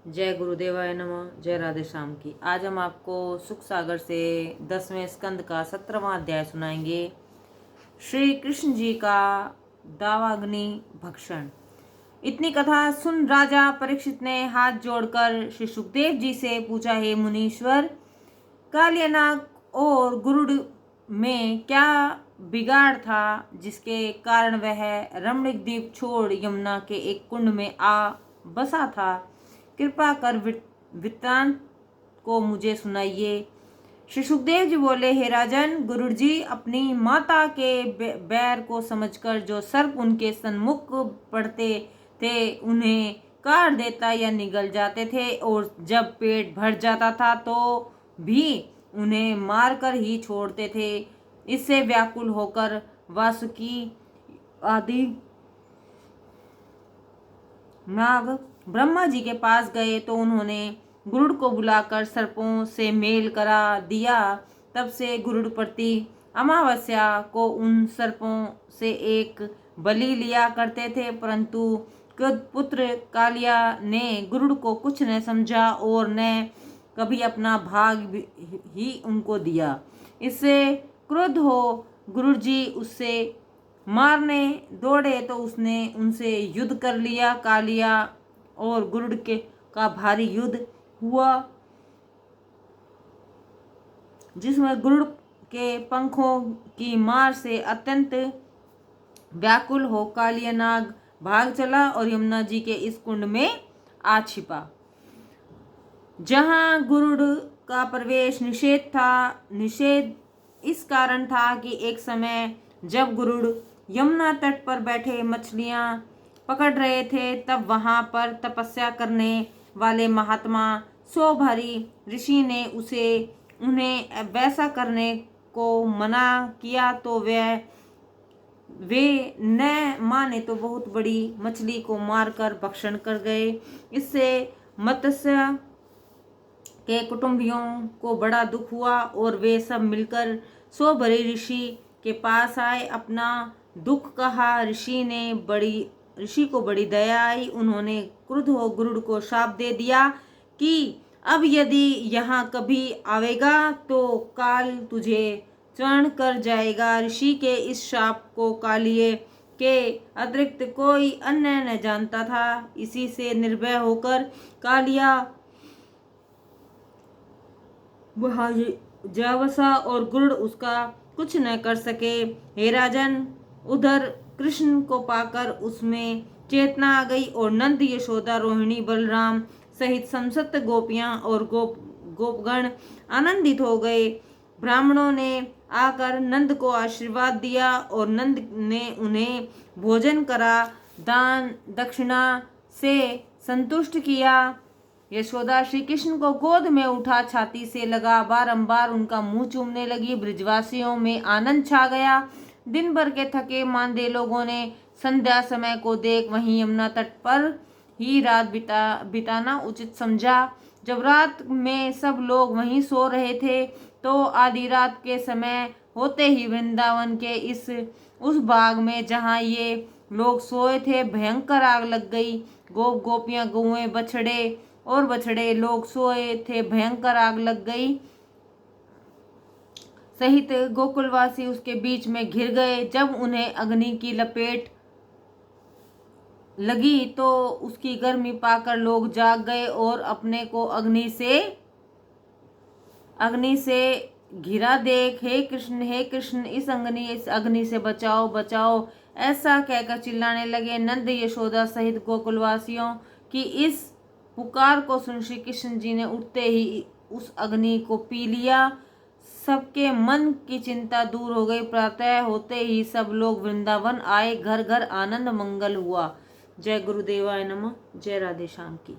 जय गुरुदेवाय नमः। जय राधे श्याम की। आज हम आपको सुख सागर से 10वें स्कंद का 17वां अध्याय सुनाएंगे। श्री कृष्ण जी का दावाग्नि भक्षण। इतनी कथा सुन राजा परीक्षित ने हाथ जोड़कर श्री सुखदेव जी से पूछा, हे मुनीश्वर, कालियानाग और गुरुड़ में क्या बिगाड़ था जिसके कारण वह रमणीक द्वीप छोड़ यमुना के एक कुंड में आ बसा था? कृपा कर वृत्तांत को मुझे सुनाइए। श्री सुखदेव जी बोले, हे राजन, गुरुड़ जी अपनी माता के बैर को समझकर जो सर्प उनके सन्मुख पड़ते थे उन्हें काट देता या निगल जाते थे, और जब पेट भर जाता था तो भी उन्हें मारकर ही छोड़ते थे। इससे व्याकुल होकर वासुकी आदि नाग ब्रह्मा जी के पास गए तो उन्होंने गुरुड़ को बुलाकर सर्पों से मेल करा दिया। तब से गुरुड़ प्रति अमावस्या को उन सर्पों से एक बलि लिया करते थे, परंतु पुत्र कालिया ने गुरुड़ को कुछ न समझा और न कभी अपना भाग ही उनको दिया। इससे क्रुद्ध हो गुरुड़ जी उससे मारने दौड़े तो उसने उनसे युद्ध कर लिया। कालिया और गुरुड़ के का भारी युद्ध हुआ, जिसमें गुरुड़ के पंखों की मार से अत्यंत व्याकुल हो कालियानाग भाग चला और यमुना जी के इस कुंड में आ छिपा, जहां गुरुड़ का प्रवेश निषेध था। निषेध इस कारण था कि एक समय जब गुरुड़ यमुना तट पर बैठे मछलियां पकड़ रहे थे, तब वहां पर तपस्या करने वाले महात्मा सौभारी ऋषि ने उन्हें वैसा करने को मना किया, तो वे न माने तो बहुत बड़ी मछली को मारकर भक्षण कर गए। इससे मत्स्य के कुटुंबियों को बड़ा दुख हुआ और वे सब मिलकर सौभरी ऋषि के पास आए, अपना दुख कहा। ऋषि को बड़ी दया आई। उन्होंने क्रुद्ध हो गुरुड़ को शाप दे दिया कि अब यदि यहाँ कभी आवेगा तो काल तुझे चरण कर जाएगा। ऋषि के इस शाप को कालिए के अतिरिक्त कोई अन्य न जानता था। इसी से निर्भय होकर कालिया वहां जा बसा और गुरुड़ उसका कुछ न कर सके। हे राजन, उधर कृष्ण को पाकर उसमें चेतना आ गई और नंद, यशोदा, रोहिणी, बलराम सहित समस्त गोपियां और गोपगण आनंदित हो गए। ब्राह्मणों ने आकर नंद को आशीर्वाद दिया और नंद ने उन्हें भोजन करा, दान दक्षिणा से संतुष्ट किया। यशोदा श्री कृष्ण को गोद में उठा छाती से लगा बारंबार उनका मुंह चूमने लगी। ब्रजवासियों में आनंद छा गया। दिन भर के थके मांदे लोगों ने संध्या समय को देख वहीं यमुना तट पर ही रात बिताना उचित समझा। जब रात में सब लोग वहीं सो रहे थे तो आधी रात के समय होते ही वृंदावन के उस बाग में जहाँ ये लोग सोए थे भयंकर आग लग गई। गोपियां, गौएं, बछड़े लोग सोए थे, भयंकर आग लग गई। सहित गोकुलवासी उसके बीच में घिर गए। जब उन्हें अग्नि की लपेट लगी तो उसकी गर्मी पाकर लोग जाग गए और अपने को अग्नि से घिरा देख, हे कृष्ण, इस अग्नि से बचाओ बचाओ, ऐसा कहकर चिल्लाने लगे। नंद, यशोदा सहित गोकुलवासियों की इस पुकार को सुन श्री कृष्ण जी ने उठते ही उस अग्नि को पी लिया। सबके मन की चिंता दूर हो गई। प्रातः होते ही सब लोग वृंदावन आए। घर घर आनंद मंगल हुआ। जय गुरुदेवाय नमः। जय राधे श्याम की।